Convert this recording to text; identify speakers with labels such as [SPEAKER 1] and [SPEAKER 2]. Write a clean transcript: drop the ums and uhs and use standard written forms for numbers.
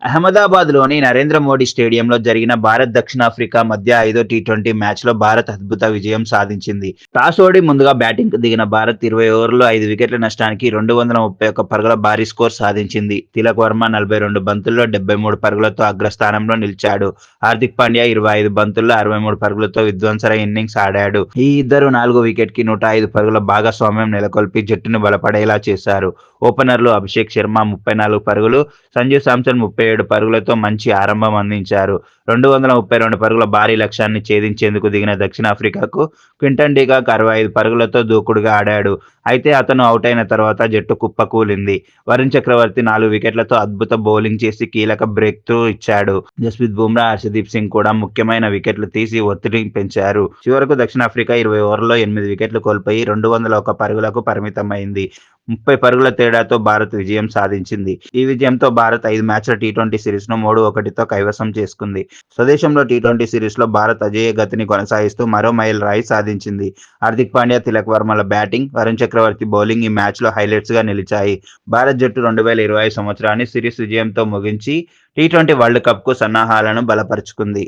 [SPEAKER 1] అహ్మదాబాద్‌లోని నరేంద్ర మోడీ స్టేడియంలో జరిగిన భారత్, దక్షిణాఫ్రికా మధ్య ఐదో టీ20 మ్యాచ్‌లో భారత్ అద్భుత విజయం సాధించింది. టాస్ ఓడి ముందుగా బ్యాటింగ్‌కు దిగిన భారత్ 20 ఓవర్లలో 5 వికెట్ల నష్టానికి 231 పరుగుల భారీ స్కోర్ సాధించింది. తిలక్ వర్మ 42 బంతుల్లో 73 పరుగులతో అగ్రస్థానంలో నిలిచాడు. హార్దిక్ పాండ్యా 25 బంతుల్లో 63 పరుగులతో విధ్వంసర ఇన్నింగ్స్ ఆడాడు. ఈ ఇద్దరు 4 వికెట్‌కి 105 పరుగుల భాగస్వామ్యం నెలకొల్పి జట్టును బలపడేలా చేశారు. ఓపెనర్లు అభిషేక్ శర్మ 34 పరుగులు, సంజు శాంసన్ 37 పరుగులతో మంచి ఆరంభం అందించారు. 232 పరుగుల భారీ లక్ష్యాన్ని ఛేదించేందుకు దిగిన దక్షిణాఫ్రికాకు క్వింటన్ డికాక్ 65 పరుగులతో దూకుడుగా ఆడాడు. అయితే అతను అవుటైన తర్వాత జట్టు కుప్పకూలింది. వరుణ్ చక్రవర్తి 4 వికెట్లతో అద్భుత బౌలింగ్ చేసి కీలక బ్రేక్ త్రూ ఇచ్చాడు. జస్ప్రీత్ బుమ్రా, హర్షదీప్ సింగ్ కూడా ముఖ్యమైన వికెట్లు తీసి ఒత్తిడిని పెంచారు. చివరకు దక్షిణాఫ్రికా 20 ఓవర్లలో 8 వికెట్లు కోల్పోయి 201 పరుగులకు పరిమితమైంది. 30 పరుగుల తేడాతో భారత్ విజయం సాధించింది. ఈ విజయంతో భారత్ 5 మ్యాచ్ల టీ20 సిరీస్‌ను 3-1తో కైవసం చేసుకుంది. స్వదేశంలో టీ20 సిరీస్‌లో భారత్ అజేయ గతిని కొనసాగిస్తూ మరో మైలురాయి సాధించింది. హార్దిక్ పాండ్యా, తిలక్ వర్మల బ్యాటింగ్, వరుణ్ చక్రవర్తి బౌలింగ్ ఈ మ్యాచ్‌లో హైలైట్స్‌గా నిలిచాయి. భారత్ జట్టు 2025 సంవత్సరాన్ని సిరీస్ విజయంతో ముగించి టీ20 వరల్డ్ కప్‌కు సన్నాహాలను బలపరుచుకుంది.